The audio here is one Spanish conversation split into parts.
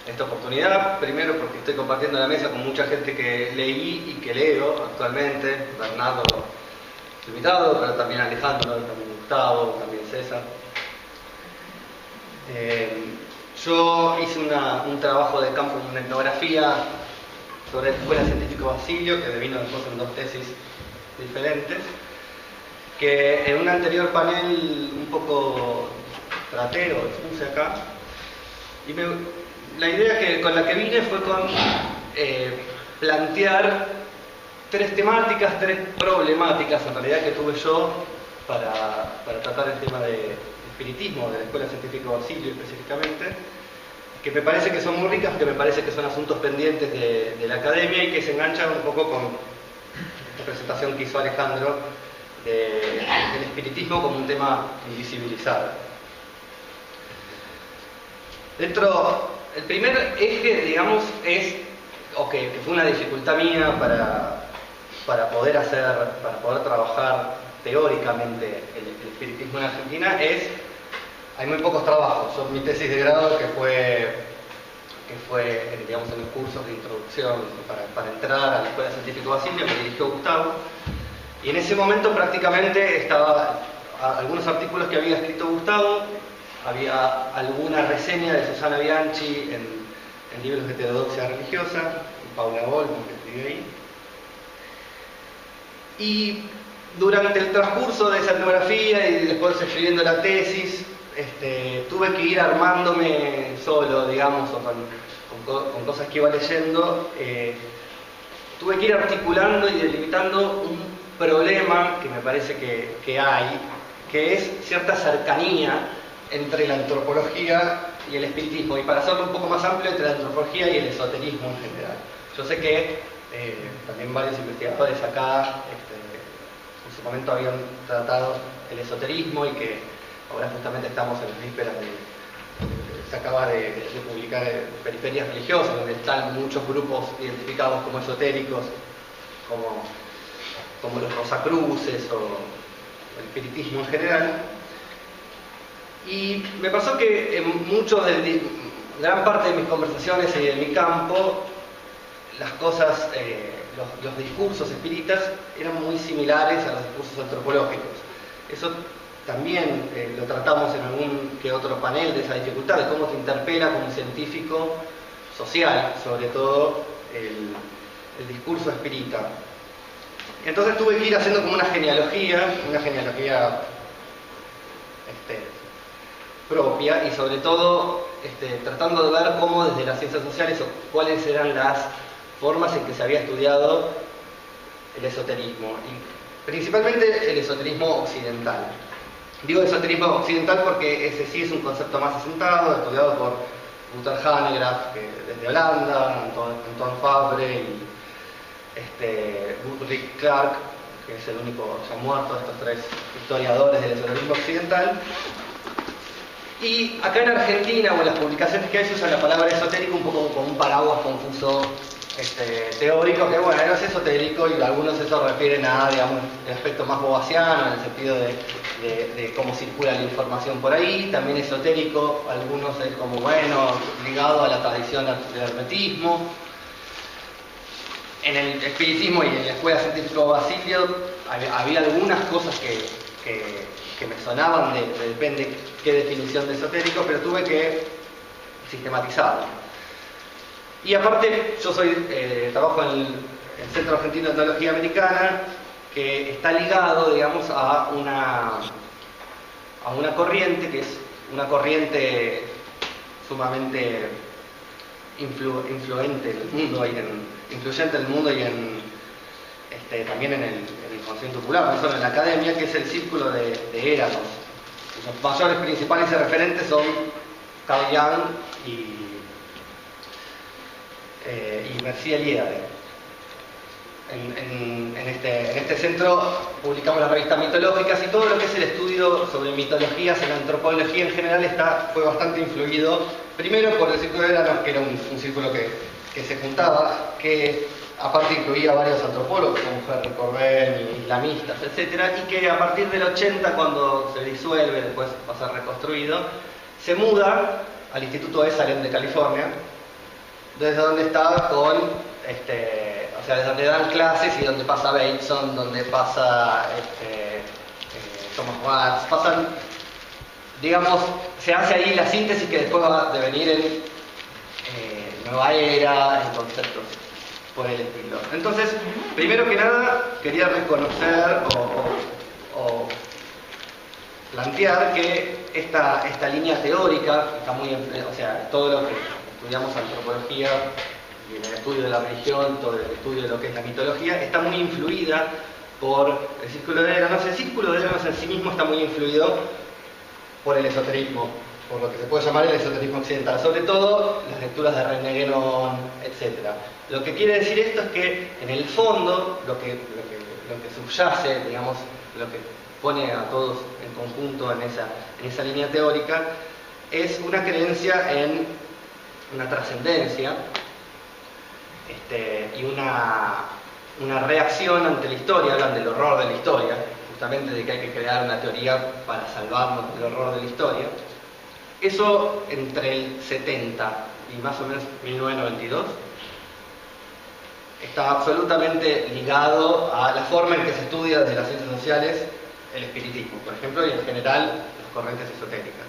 esta oportunidad. Primero porque estoy compartiendo la mesa con mucha gente que leí y que leo actualmente. Bernardo, invitado, pero también Alejandro, también Gustavo, también César. Yo hice un trabajo de campo en etnografía sobre la Escuela Científica Basilio, que devino después en 2 tesis diferentes, que en un anterior panel un poco traté o expuse acá, y la idea con la que vine fue con plantear 3 temáticas, 3 problemáticas en realidad que tuve yo para tratar el tema de espiritismo de la Escuela Científica Basilio específicamente, que me parece que son muy ricas, que me parece que son asuntos pendientes de la academia y que se enganchan un poco con la presentación que hizo Alejandro del espiritismo como un tema invisibilizado. El primer eje, digamos, que fue una dificultad mía para poder trabajar teóricamente el espiritismo en Argentina hay muy pocos trabajos. Yo mi tesis de grado que fue digamos en los cursos de introducción para entrar a la Escuela Científica Basilio, me dirigió Gustavo, y en ese momento prácticamente estaba algunos artículos que había escrito Gustavo, había alguna reseña de Susana Bianchi en libros de heterodoxia religiosa, y Paula Olmo, que escribió ahí. Y durante el transcurso de esa etnografía y después escribiendo la tesis, tuve que ir armándome solo, digamos, o con cosas que iba leyendo, tuve que ir articulando y delimitando un problema que me parece que hay, que es cierta cercanía entre la antropología y el espiritismo, y para hacerlo un poco más amplio, entre la antropología y el esoterismo en general. Yo sé que también varios investigadores acá en su momento habían tratado el esoterismo y que ahora justamente estamos en las vísperas se acaba de publicar Periferias Religiosas, donde están muchos grupos identificados como esotéricos, como los Rosacruces o el espiritismo en general. Y me pasó que en gran parte de mis conversaciones y de mi campo, las cosas, los discursos espíritas eran muy similares a los discursos antropológicos. Eso también lo tratamos en algún que otro panel de esa dificultad, de cómo te interpela como científico social, sobre todo el discurso espírita. Entonces tuve que ir haciendo como una genealogía propia, y sobre todo tratando de ver cómo desde las ciencias sociales o cuáles eran las formas en que se había estudiado el esoterismo, y principalmente el esoterismo occidental. Digo esoterismo occidental porque ese sí es un concepto más asentado, estudiado por Wouter Hanegraaff, que desde Holanda, Antoine Fabre y Ulrich Clark, que es el único ya muerto de estos 3 historiadores del esoterismo occidental. Y acá en Argentina, o en las publicaciones que hay, se usa la palabra esotérico un poco como un paraguas confuso teórico, que bueno, no es esotérico, y algunos eso refieren a, digamos, el aspecto más boasiano, en el sentido de cómo circula la información por ahí. También esotérico, algunos es como, bueno, ligado a la tradición del hermetismo. En el espiritismo y en la Escuela Científica Basilio había algunas cosas que me sonaban depende qué definición de esotérico, pero tuve que sistematizarlo. Y aparte, yo trabajo en el Centro Argentino de Etnología Americana, que está ligado, digamos, a una corriente que es una corriente sumamente influyente en el mundo y también en el inconsciente popular, no solo en la academia, que es el círculo de Eranos. Los mayores principales y referentes son Carl Jung y Mircea Eliade. En este centro publicamos las revistas mitológicas, y todo lo que es el estudio sobre mitologías en la antropología en general fue bastante influido, primero por el círculo de Eranos, que era un círculo que se juntaba, que aparte incluía varios antropólogos como Henry Corbin, islamistas, etc., y que a partir del 80, cuando se disuelve, después va a ser reconstruido, se muda al Instituto Esalen de California, desde donde está con, o sea, desde donde dan clases y donde pasa Bateson, donde pasa Thomas Watts, pasan, digamos, se hace ahí la síntesis que después va a devenir en Nueva Era, en conceptos por el estilo. Entonces, primero que nada, quería reconocer o plantear que esta línea teórica, está muy, o sea, todo lo que estudiamos antropología y en el estudio de la religión, todo el estudio de lo que es la mitología, está muy influida por el círculo de Léranos. El círculo de Léranos en sí mismo está muy influido por el esoterismo, por lo que se puede llamar el esoterismo occidental, sobre todo las lecturas de René Guénon, etc. Lo que quiere decir esto es que en el fondo lo que subyace, digamos, lo que pone a todos en conjunto en esa línea teórica, es una creencia en una trascendencia y una reacción ante la historia. Hablan del horror de la historia, justamente de que hay que crear una teoría para salvarnos del horror de la historia. Eso entre el 70 y más o menos 1992 está absolutamente ligado a la forma en que se estudia desde las ciencias sociales el espiritismo, por ejemplo, y en general las corrientes esotéricas.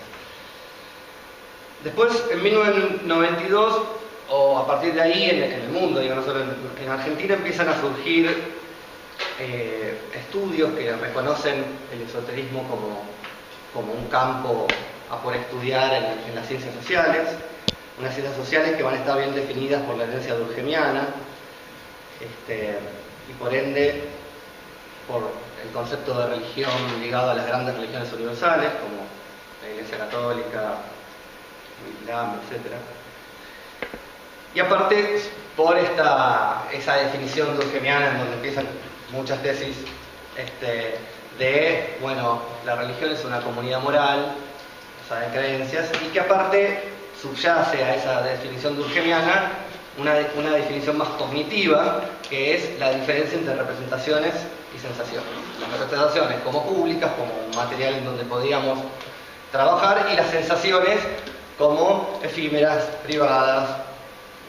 Después, en 1992, o a partir de ahí en el mundo, digo, no solo en Argentina, empiezan a surgir estudios que reconocen el esoterismo como un campo a por estudiar en las ciencias sociales, unas ciencias sociales que van a estar bien definidas por la herencia durkheimiana, y por ende por el concepto de religión ligado a las grandes religiones universales, como la Iglesia Católica, el Islam, etc. Y aparte, por esa definición durkheimiana en donde empiezan muchas tesis de, bueno, la religión es una comunidad moral, o sea, de creencias, y que aparte subyace a esa definición durkheimiana una definición más cognitiva, que es la diferencia entre representaciones y sensaciones. Las representaciones como públicas, como material en donde podíamos trabajar, y las sensaciones como efímeras, privadas,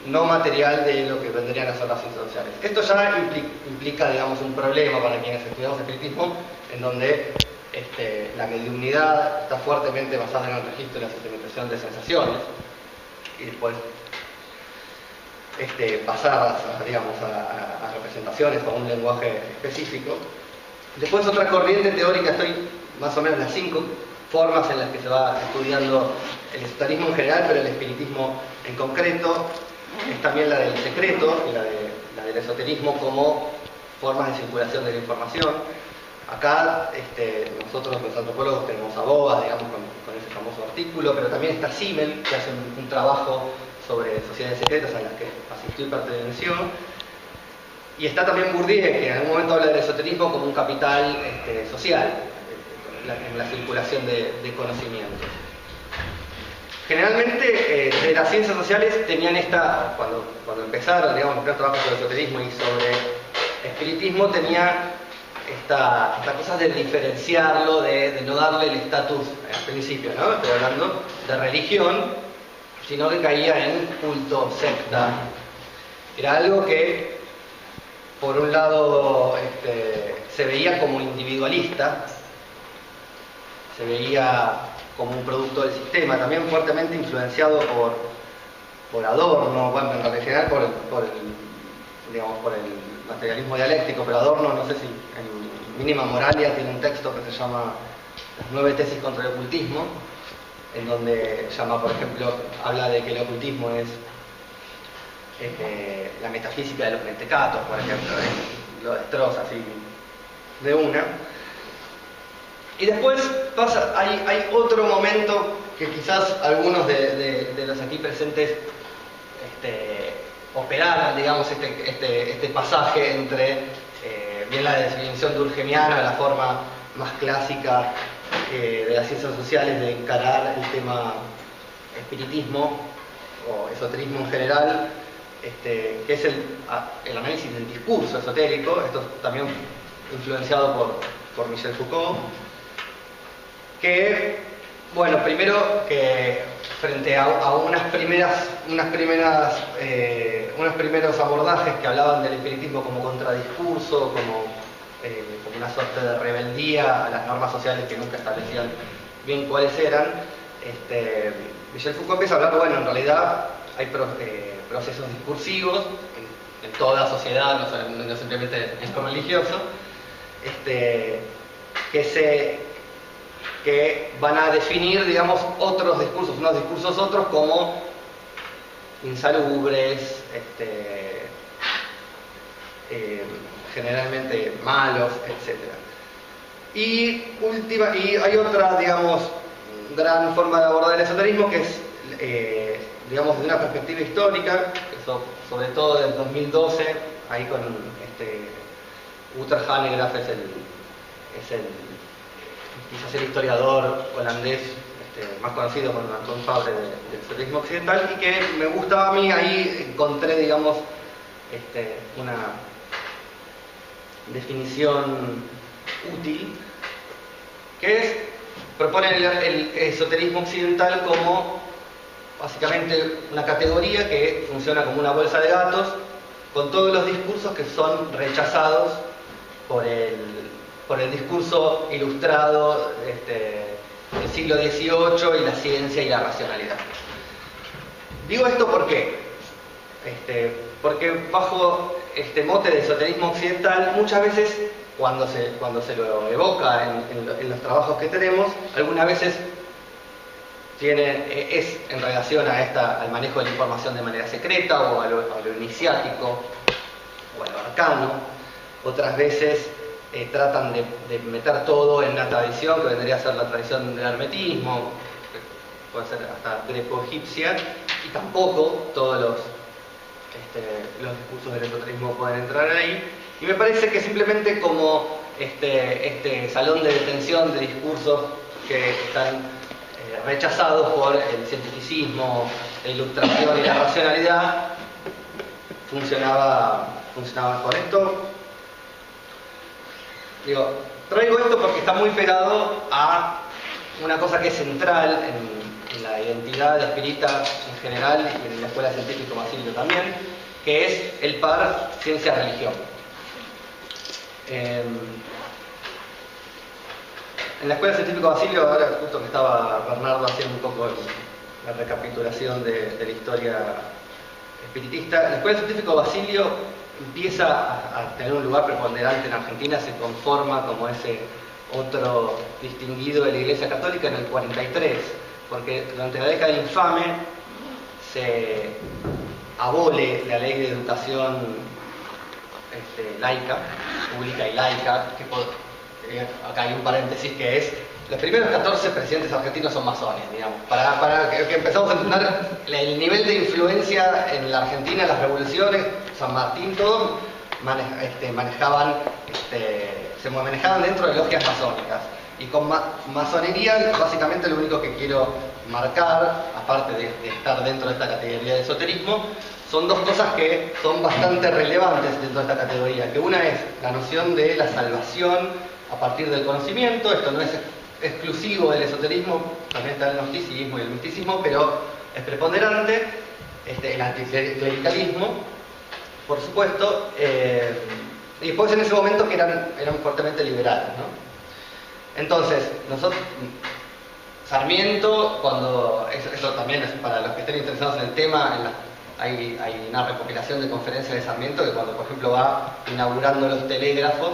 no material de lo que vendrían a ser las ciencias sociales. Esto ya implica, digamos, un problema para quienes estudiamos espiritismo, en donde la mediunidad está fuertemente basada en el registro y la sistematización de sensaciones, y después pasadas, digamos, a representaciones o a un lenguaje específico. Después otra corriente teórica, estoy más o menos en las 5 formas en las que se va estudiando el esoterismo en general, pero el espiritismo en concreto, es también la del secreto y la del esoterismo como formas de circulación de la información. Acá nosotros los antropólogos tenemos a Boas, digamos, con ese famoso artículo, pero también está Simmel, que hace un trabajo sobre sociedades secretas a las que asistió y perteneció. Y está también Bourdieu, que en algún momento habla del esoterismo como un capital social en la circulación de conocimientos. Generalmente, desde las ciencias sociales tenían cuando empezaron, digamos, los primeros trabajos sobre esoterismo y sobre espiritismo, tenía esta cosa de diferenciarlo, de no darle el estatus al principio, ¿no? Estoy hablando de religión, sino que caía en culto, secta. Era algo que, por un lado, se veía como individualista, se veía como un producto del sistema, también fuertemente influenciado por Adorno, bueno, en general por el materialismo dialéctico, pero Adorno, no sé si en Mínima Moralia tiene un texto que se llama Las 9 tesis contra el ocultismo, en donde llama, por ejemplo, habla de que el ocultismo es la metafísica de los mentecatos, por ejemplo, lo destroza así de una. Y después hay otro momento que quizás algunos de los aquí presentes operaran, digamos, este pasaje entre bien la definición durkheimiana, la forma más clásica de las ciencias sociales de encarar el tema espiritismo o esoterismo en general, que es el análisis del discurso esotérico. Esto también influenciado por Michel Foucault, que, bueno, primero que frente a unos primeros abordajes que hablaban del espiritismo como contradiscurso, como una suerte de rebeldía a las normas sociales que nunca establecían bien cuáles eran, Michel Foucault empieza a hablar, bueno, en realidad hay procesos discursivos en toda sociedad, no simplemente en lo religioso, que van a definir, digamos, otros discursos, unos discursos otros como insalubres, generalmente malos, etc. Y hay otra, digamos, gran forma de abordar el esoterismo que es, digamos, de una perspectiva histórica, sobre todo del 2012, ahí con Wouter Hanegraaff quizás el historiador holandés más conocido como Anton Fabre del esoterismo occidental, y que me gustaba a mí. Ahí encontré, digamos, una definición útil, que propone el esoterismo occidental como básicamente una categoría que funciona como una bolsa de gatos con todos los discursos que son rechazados por el discurso ilustrado del siglo XVIII y la ciencia y la racionalidad. Digo esto ¿por qué? Porque bajo este mote de esoterismo occidental, muchas veces cuando se lo evoca en los trabajos que tenemos, algunas veces es en relación al manejo de la información de manera secreta o a lo iniciático o a lo arcano. Otras veces tratan de meter todo en una tradición que vendría a ser la tradición del hermetismo, que puede ser hasta greco-egipcia, y tampoco todos los discursos del esoterismo pueden entrar ahí. Y me parece que simplemente como este salón de detención de discursos que están rechazados por el cientificismo, la ilustración y la racionalidad, funcionaba mejor. Traigo esto porque está muy pegado a una cosa que es central en la identidad espírita en general y en la Escuela Científica Basilio también, que es el par ciencia-religión. En la Escuela Científica Basilio, ahora justo que estaba Bernardo haciendo un poco la recapitulación de la historia espiritista, la Escuela Científica Basilio empieza a tener un lugar preponderante en Argentina, se conforma como ese otro distinguido de la Iglesia Católica en el 43, porque durante la década infame se abole la ley de educación laica, pública y laica, acá hay un paréntesis que es: los primeros 14 presidentes argentinos son masones, digamos, para que empezamos a entender el nivel de influencia en la Argentina, las revoluciones, San Martín, todo, se manejaban dentro de logias masónicas. Y con masonería, básicamente lo único que quiero marcar, aparte de estar dentro de esta categoría de esoterismo, son dos cosas que son bastante relevantes dentro de esta categoría, que una es la noción de la salvación a partir del conocimiento. Esto no es exclusivo del esoterismo, también está el gnosticismo y el misticismo, pero es preponderante, el anticlericalismo, por supuesto, y después en ese momento que eran fuertemente liberales, ¿no? Entonces, Sarmiento, eso también es para los que estén interesados en el tema, hay una recopilación de conferencias de Sarmiento que cuando, por ejemplo, va inaugurando los telégrafos,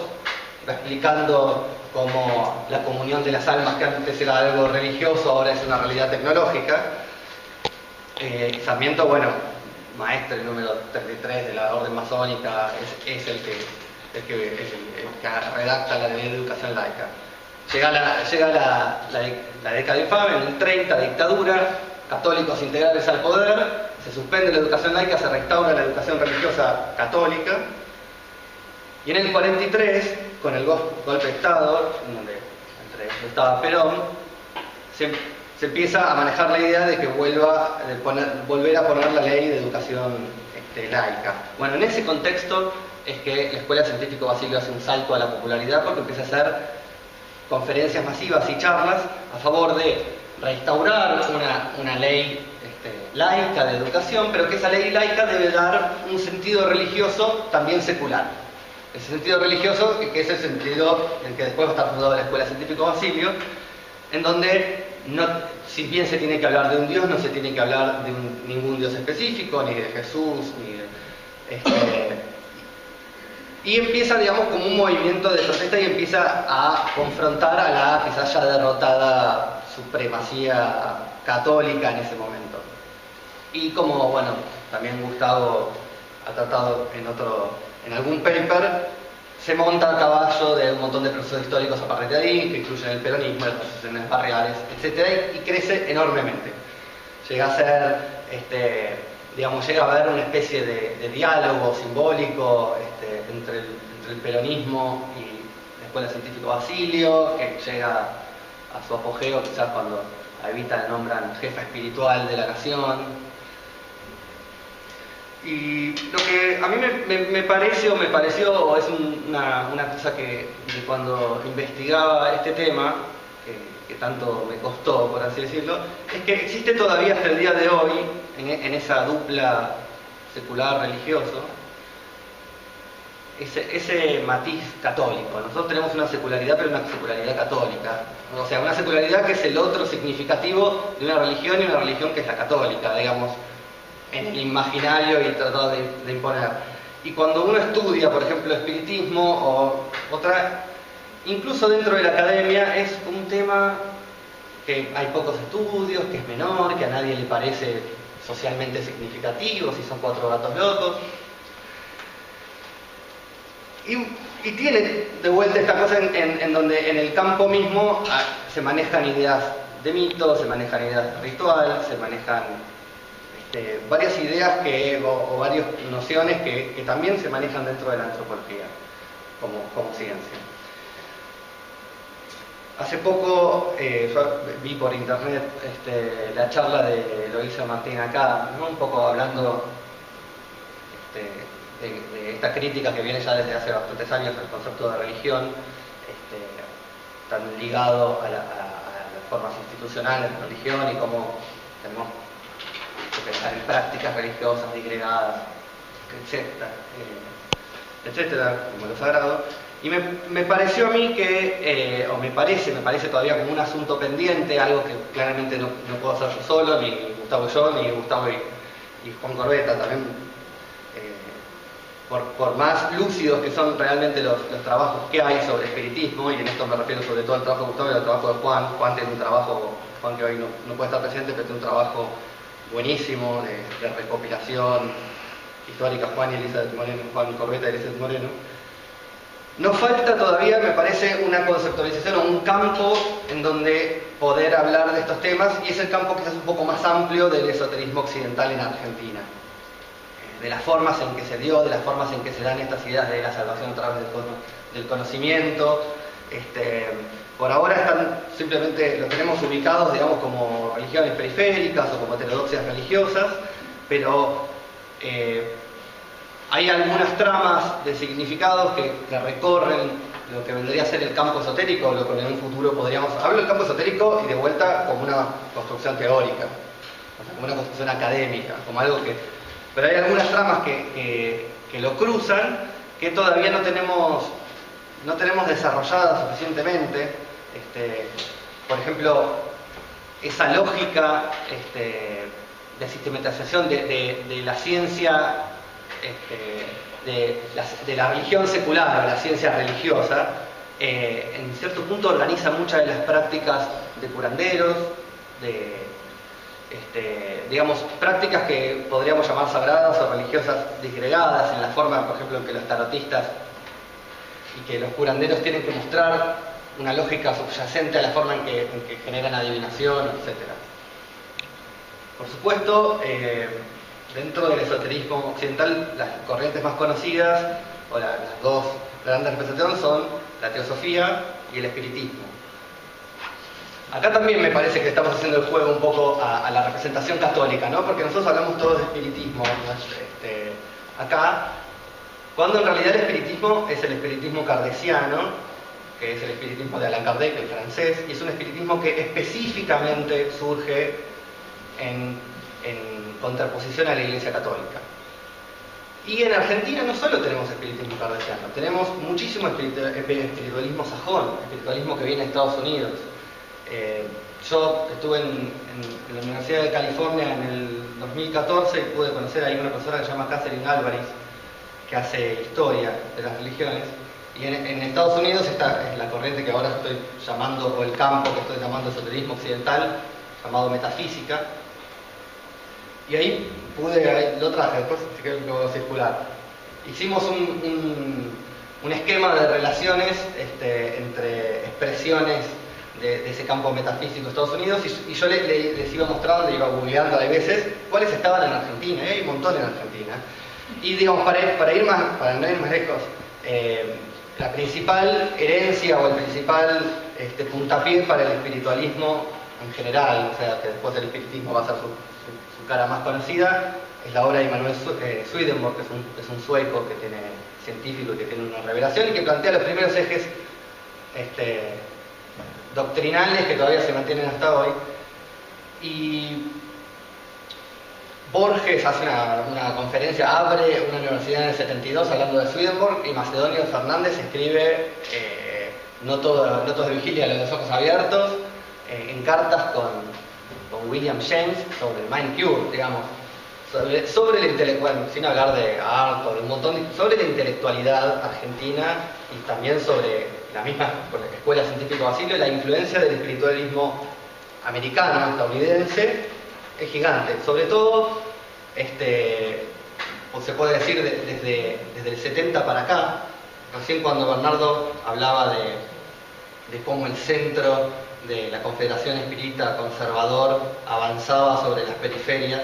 va explicando cómo la comunión de las almas, que antes era algo religioso, ahora es una realidad tecnológica. Sarmiento, bueno, maestro el número 33 de la orden masónica, es el que redacta la ley de educación laica. Llega la década infame, en el 30, dictadura, católicos integrales al poder, se suspende la educación laica, se restaura la educación religiosa católica, y en el 43, con el golpe de Estado, donde estaba Perón, se empieza a manejar la idea de que volver a poner la ley de educación laica. Bueno, en ese contexto es que la Escuela Científica Basilio hace un salto a la popularidad, porque empieza a hacer conferencias masivas y charlas a favor de reinstaurar una ley laica de educación, pero que esa ley laica debe dar un sentido religioso también secular. Ese sentido religioso, que es el sentido en que después va a estar fundado la Escuela Científico Basilio, en donde si bien se tiene que hablar de un Dios, no se tiene que hablar de ningún Dios específico, ni de Jesús, ni de... y empieza, digamos, como un movimiento de protesta y empieza a confrontar a la quizás ya derrotada supremacía católica en ese momento. Y como, bueno, también Gustavo ha tratado en algún paper, se monta a caballo de un montón de procesos históricos a partir de ahí, que incluyen el peronismo, las asociaciones barriales, etc., y crece enormemente. Llega a ser, digamos, llega a haber una especie de diálogo simbólico entre el peronismo y la Escuela Científico Basilio, que llega a su apogeo quizás cuando a Evita le nombran jefa espiritual de la nación. Y lo que a mí me parece o me pareció, o es una cosa que cuando investigaba este tema, que tanto me costó, por así decirlo, es que existe todavía hasta el día de hoy, en esa dupla secular-religioso, ese matiz católico. Nosotros tenemos una secularidad, pero una secularidad católica. O sea, una secularidad que es el otro significativo de una religión, y una religión que es la católica, digamos, en el imaginario y tratado de imponer. Y cuando uno estudia, por ejemplo, espiritismo o otra, incluso dentro de la academia, es un tema que hay pocos estudios, que es menor, que a nadie le parece socialmente significativo, si son 4 gatos locos. Y tiene de vuelta esta cosa en donde en el campo mismo se manejan ideas de mito, se manejan ideas de ritual, se manejan varias ideas o varias nociones que también se manejan dentro de la antropología como ciencia. Hace poco yo vi por internet la charla de Eloísa Martín acá, ¿no? Un poco hablando de esta crítica que viene ya desde hace bastantes años al concepto de religión, tan ligado a las formas institucionales de religión y cómo tenemos que pensar en prácticas religiosas disgregadas, etcétera, como lo sagrado. Y me pareció a mí que, o me parece todavía como un asunto pendiente, algo que claramente no puedo hacer yo solo, ni Gustavo y yo, ni Gustavo y Juan Corbeta también. Por más lúcidos que son realmente los trabajos que hay sobre espiritismo, y en esto me refiero sobre todo al trabajo de Gustavo y al trabajo de Juan. Juan tiene un trabajo, Juan que hoy no puede estar presente, pero tiene un trabajo buenísimo de recopilación histórica, Juan y Elizabeth Moreno, Juan Corbeta y Elizabeth Moreno. Nos falta todavía, me parece, una conceptualización o un campo en donde poder hablar de estos temas, y es el campo quizás un poco más amplio del esoterismo occidental en Argentina. De las formas en que se dio, de las formas en que se dan estas ideas de la salvación a través del conocimiento. Por ahora simplemente lo tenemos ubicados, digamos, como religiones periféricas o como heterodoxias religiosas, pero hay algunas tramas de significados que recorren lo que vendría a ser el campo esotérico, o lo que en un futuro podríamos... Hablo del campo esotérico y de vuelta como una construcción teórica, o sea, como una construcción académica, como algo que... Pero hay algunas tramas que lo cruzan, que todavía no tenemos desarrolladas suficientemente. Por ejemplo, esa lógica de sistematización de la ciencia, de la religión secular o la ciencia religiosa, en cierto punto organiza muchas de las prácticas de curanderos, digamos, prácticas que podríamos llamar sagradas o religiosas disgregadas, en la forma, por ejemplo, en que los tarotistas y que los curanderos tienen que mostrar una lógica subyacente a la forma en que generan adivinación, etc. Por supuesto, dentro del esoterismo occidental, las corrientes más conocidas, o las dos grandes representaciones, son la teosofía y el espiritismo. Acá también me parece que estamos haciendo el juego un poco a la representación católica, ¿no? Porque nosotros hablamos todos de espiritismo acá, cuando en realidad el espiritismo es el espiritismo kardeciano, que es el espiritismo de Allan Kardec, el francés, y es un espiritismo que específicamente surge en contraposición a la Iglesia Católica. Y en Argentina no solo tenemos espiritismo kardeciano, tenemos muchísimo espiritualismo sajón, espiritualismo que viene de Estados Unidos. Yo estuve en la Universidad de California en el 2014 y pude conocer ahí una profesora que se llama Catherine Alvarez, que hace historia de las religiones. Y en Estados Unidos está la corriente que ahora estoy llamando, o el campo que estoy llamando esoterismo occidental, llamado metafísica. Y ahí lo traje, después si querés lo voy a circular. Hicimos un esquema de relaciones entre expresiones de ese campo metafísico de Estados Unidos y yo les iba mostrando, iba googleando a veces cuáles estaban en Argentina, hay un montón en Argentina. Y digamos, para no ir más lejos, la principal herencia o el principal puntapié para el espiritualismo en general, o sea, que después del espiritismo va a ser su cara más conocida, es la obra de Emanuel Swedenborg, que es un sueco que tiene científico y que tiene una revelación y que plantea los primeros ejes doctrinales que todavía se mantienen hasta hoy. Y Borges hace una conferencia, abre una universidad en el 72 hablando de Swedenborg, y Macedonio Fernández escribe no todo es de vigilia, los ojos abiertos, en cartas con William James sobre el Mind Cure, digamos, sobre la intelectualidad, sin hablar de arte, de un montón, sobre la intelectualidad argentina y también sobre la misma escuela científica Basilio. La influencia del espiritualismo americano, estadounidense, es gigante. Sobre todo, pues se puede decir desde el 70 para acá, recién cuando Bernardo hablaba de cómo el centro de la Confederación Espírita Conservador avanzaba sobre las periferias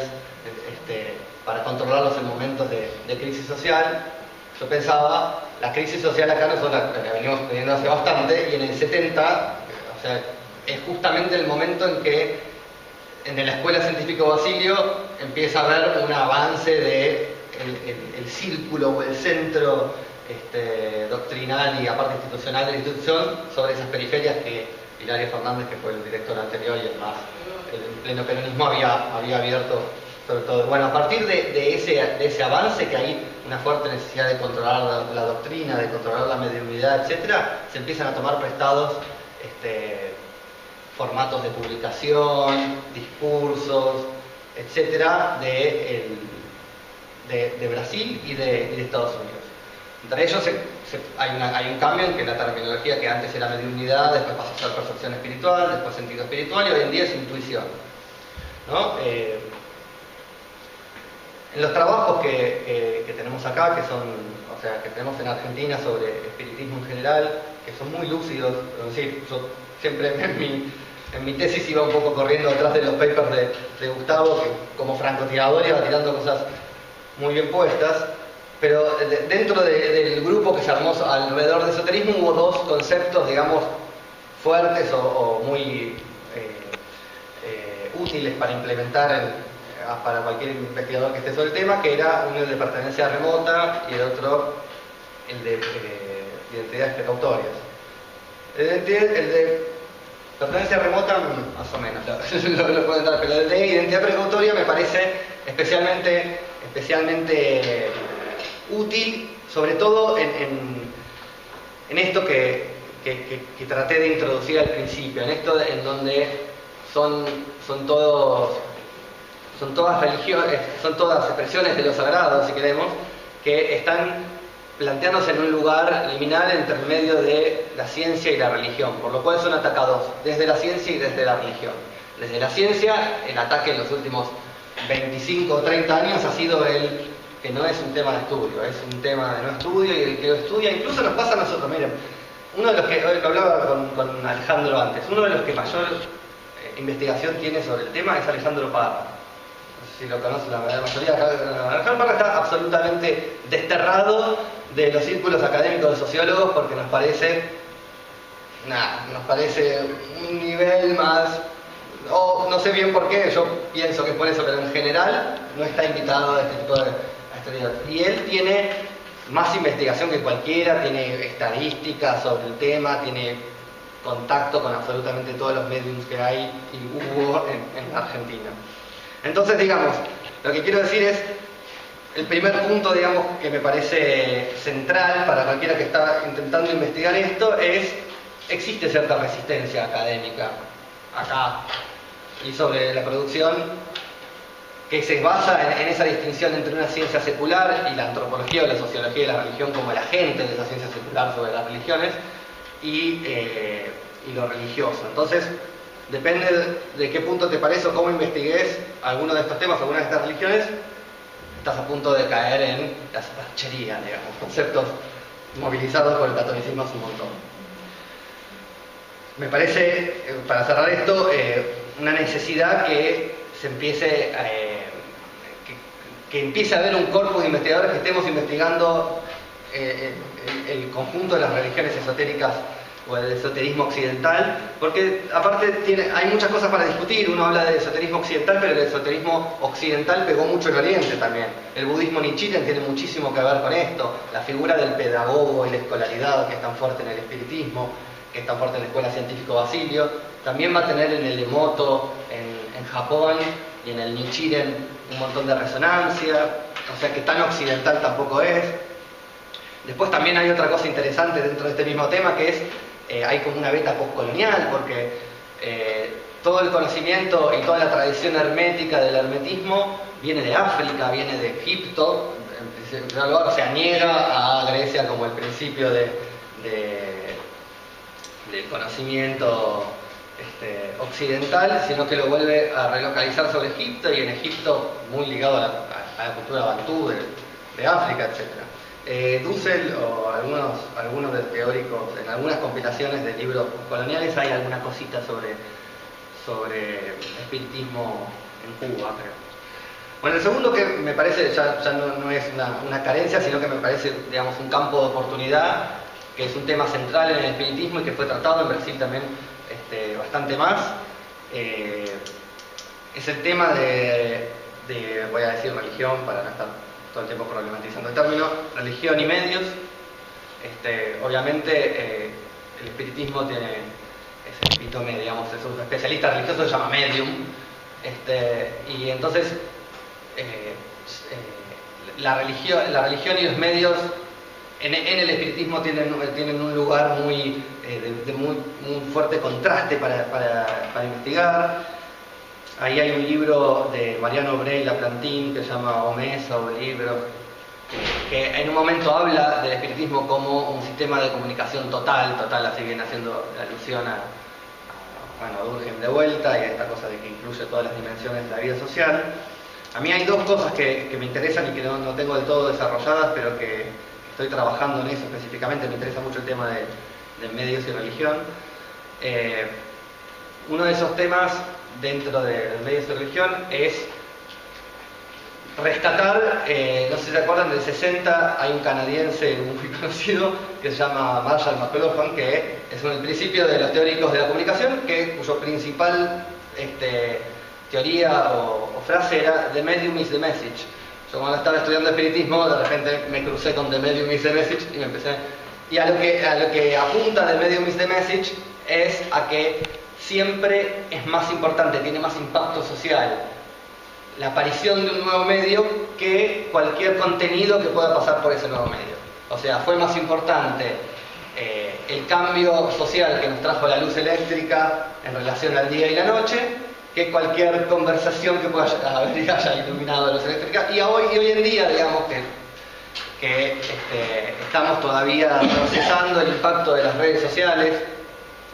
para controlarlos en momentos de crisis social. Yo pensaba, la crisis social acá nosotros la venimos teniendo hace bastante, y en el 70, o sea, es justamente el momento en que en la Escuela Científica Basilio empieza a haber un avance de el círculo o el centro doctrinal y aparte institucional de la institución sobre esas periferias que Hilario Fernández, que fue el director anterior y el pleno peronismo, había abierto sobre todo. Bueno, a partir de ese avance, que hay una fuerte necesidad de controlar la doctrina, de controlar la mediunidad, etcétera, se empiezan a tomar prestados formatos de publicación, discursos, etcétera, de Brasil y de Estados Unidos. Entre ellos hay un cambio en que la terminología, que antes era mediunidad, después pasó a ser percepción espiritual, después sentido espiritual, y hoy en día es intuición, ¿no? En los trabajos que tenemos acá, que tenemos en Argentina sobre espiritismo en general, que son muy lúcidos, es decir, yo siempre en mi tesis iba un poco corriendo detrás de los papers de Gustavo, que como francotirador iba tirando cosas muy bien puestas, pero dentro del grupo que se armó alrededor de esoterismo hubo dos conceptos, digamos, fuertes o muy útiles para implementar para cualquier investigador que esté sobre el tema, que era uno el de pertenencia remota y el otro el de identidades precautorias. El de pertenencia remota, más o menos, lo puedo entrar, pero el de identidad precautoria me parece especialmente útil, sobre todo en esto que traté de introducir al principio, en esto en donde son todas religiones, son todas expresiones de lo sagrado, si queremos, que están planteándose en un lugar liminal entre el medio de la ciencia y la religión, por lo cual son atacados desde la ciencia y desde la religión. Desde la ciencia, el ataque en los últimos 25 o 30 años ha sido que no es un tema de estudio, es un tema de no estudio, y el que lo estudia, incluso nos pasa a nosotros. Miren, uno de los que hablaba con Alejandro antes, uno de los que mayor investigación tiene sobre el tema es Alejandro Parra. No sé si lo conocen la mayoría. Alejandro Parra está absolutamente desterrado de los círculos académicos de sociólogos porque nos parece un nivel más, no sé bien por qué, yo pienso que es por eso, pero en general no está invitado a este tipo de estudios. Y él tiene más investigación que cualquiera, tiene estadísticas sobre el tema, tiene contacto con absolutamente todos los mediums que hay y hubo en Argentina. Entonces, digamos, lo que quiero decir es, el primer punto, digamos, que me parece central para cualquiera que está intentando investigar esto es, existe cierta resistencia académica acá y sobre la producción que se basa en esa distinción entre una ciencia secular y la antropología o la sociología de la religión como el agente de esa ciencia secular sobre las religiones y lo religioso. Entonces, depende de qué punto te parece o cómo investigues alguno de estos temas, alguna de estas religiones, estás a punto de caer en la superchería, digamos, conceptos movilizados por el catolicismo hace un montón. Me parece, para cerrar esto, una necesidad que se empiece que empiece a haber un corpus de investigadores que estemos investigando el conjunto de las religiones esotéricas o el esoterismo occidental, porque aparte hay muchas cosas para discutir. Uno habla de esoterismo occidental, pero el esoterismo occidental pegó mucho en Oriente también. El budismo Nichiren tiene muchísimo que ver con esto, la figura del pedagogo y la escolaridad que es tan fuerte en el espiritismo, que es tan fuerte en la escuela científico Basilio, también va a tener en el Emoto, en Japón, y en el Nichiren un montón de resonancia, o sea que tan occidental tampoco es. Después también hay otra cosa interesante dentro de este mismo tema, que es hay como una beta postcolonial, porque todo el conocimiento y toda la tradición hermética del hermetismo viene de África, viene de Egipto, en primer lugar, o sea, niega a Grecia como el principio del conocimiento occidental, sino que lo vuelve a relocalizar sobre Egipto, y en Egipto muy ligado a la cultura bantú de África, etc. Dussel o algunos de teóricos, en algunas compilaciones de libros coloniales hay alguna cosita sobre espiritismo en Cuba, creo. Bueno, el segundo que me parece ya no es una carencia, sino que me parece, digamos, un campo de oportunidad, que es un tema central en el espiritismo y que fue tratado en Brasil también bastante más, es el tema de, voy a decir religión para no estar todo el tiempo problematizando el término, religión y medios. Obviamente el espiritismo es el epítome, digamos, es un especialista religioso, se llama medium, y entonces la religión y los medios en el espiritismo tienen un lugar muy fuerte contraste para investigar. Ahí hay un libro de Mariano Brey Laplantín que se llama Omesa o Libro, que en un momento habla del espiritismo como un sistema de comunicación total, así viene haciendo alusión a Durkheim de vuelta y a esta cosa de que incluye todas las dimensiones de la vida social. A mí hay dos cosas que me interesan y que no tengo del todo desarrolladas, pero que estoy trabajando en eso específicamente. Me interesa mucho el tema de medios y religión. Uno de esos temas dentro de medios y religión es rescatar, no sé si se acuerdan, del 60 hay un canadiense muy conocido que se llama Marshall McLuhan, que es el principio de los teóricos de la comunicación, cuyo principal teoría o frase era "The medium is the message". Yo cuando estaba estudiando espiritismo, de repente me crucé con "The medium is the message" y me empecé... Y a lo que apunta "The medium is the message" es a que siempre es más importante, tiene más impacto social la aparición de un nuevo medio que cualquier contenido que pueda pasar por ese nuevo medio. O sea, fue más importante el cambio social que nos trajo la luz eléctrica en relación al día y la noche que cualquier conversación que pueda haya iluminado la luz eléctrica. Y hoy en día, digamos que estamos todavía procesando el impacto de las redes sociales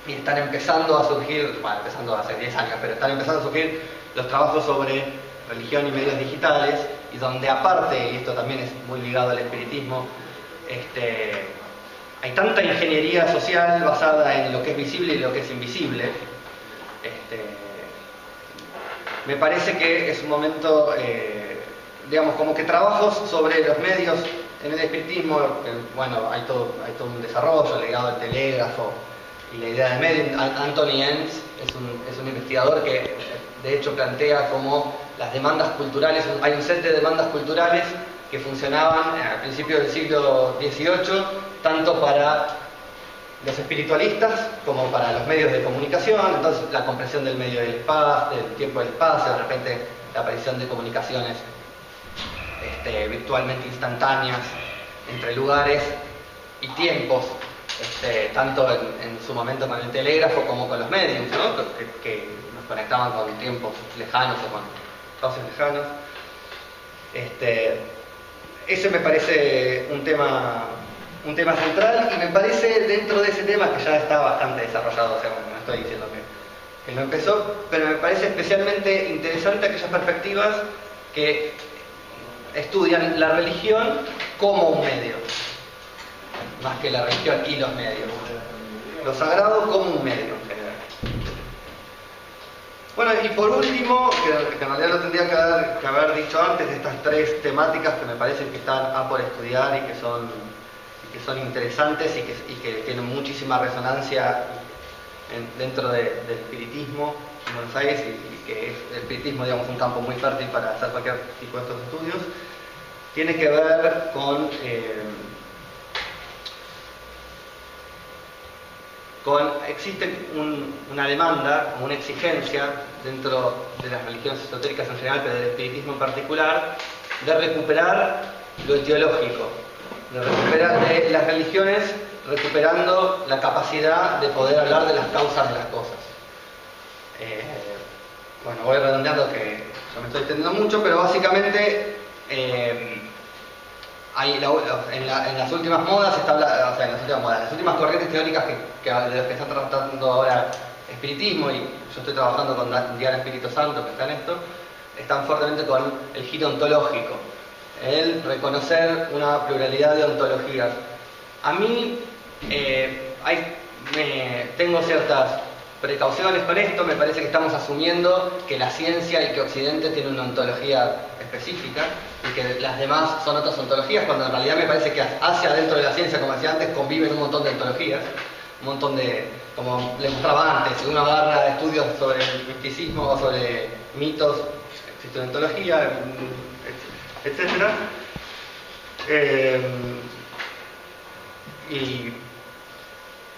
y están empezando a surgir, bueno, empezando hace 10 años, pero están empezando a surgir los trabajos sobre religión y medios digitales, y donde aparte, y esto también es muy ligado al espiritismo, hay tanta ingeniería social basada en lo que es visible y lo que es invisible. Me parece que es un momento, digamos, como que trabajos sobre los medios en el espiritismo, bueno, hay todo un desarrollo ligado al telégrafo y la idea de medium. Anthony Enns es un investigador que de hecho plantea como las demandas culturales, hay un set de demandas culturales que funcionaban a principios del siglo XVIII, tanto para los espiritualistas como para los medios de comunicación. Entonces la comprensión del medio del espacio, del tiempo del espacio, de repente la aparición de comunicaciones virtualmente instantáneas entre lugares y tiempos, tanto en su momento con el telégrafo como con los medios, ¿no? que nos conectaban con tiempos lejanos o con espacios lejanos. Ese me parece un tema central, y me parece, dentro de ese tema, que ya está bastante desarrollado, o sea, no estoy diciendo que no empezó, pero me parece especialmente interesante aquellas perspectivas que estudian la religión como un medio, más que la religión y los medios, lo sagrado como un medio en general. Bueno, y por último, que en realidad lo tendría que haber dicho antes, de estas tres temáticas que me parecen que están por estudiar y que son interesantes y que tienen muchísima resonancia dentro del espiritismo en Buenos Aires, y que es el espiritismo, digamos, un campo muy fértil para hacer cualquier tipo de estos estudios. Tiene que ver con existe una demanda, como una exigencia dentro de las religiones esotéricas en general, pero del espiritismo en particular, de recuperar lo etiológico, de recuperar de las religiones, recuperando la capacidad de poder hablar de las causas de las cosas. Bueno, voy redondeando, que yo me estoy extendiendo mucho, pero básicamente en las últimas modas, las últimas corrientes teóricas de las que está tratando ahora espiritismo, y yo estoy trabajando con Diana Espíritu Santo, que está en esto, están fuertemente con el giro ontológico, el reconocer una pluralidad de ontologías. A mí tengo ciertas precauciones con esto. Me parece que estamos asumiendo que la ciencia y que Occidente tiene una ontología específica y que las demás son otras ontologías, cuando en realidad me parece que hacia dentro de la ciencia, como decía antes, conviven un montón de ontologías, un montón de, como les mostraba antes, si uno agarra estudios sobre el misticismo o sobre mitos, existe una ontología, etc.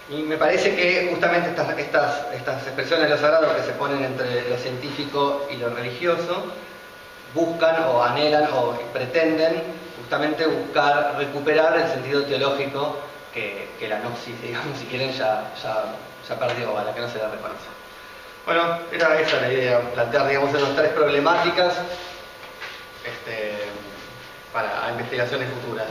Y me parece que justamente estas expresiones de lo sagrado que se ponen entre lo científico y lo religioso buscan o anhelan o pretenden justamente recuperar el sentido teológico que la gnosis, digamos, si quieren, ya perdió, a la que no se la reconoce. Bueno, era esa la idea, plantear, digamos, esas tres problemáticas para investigaciones futuras.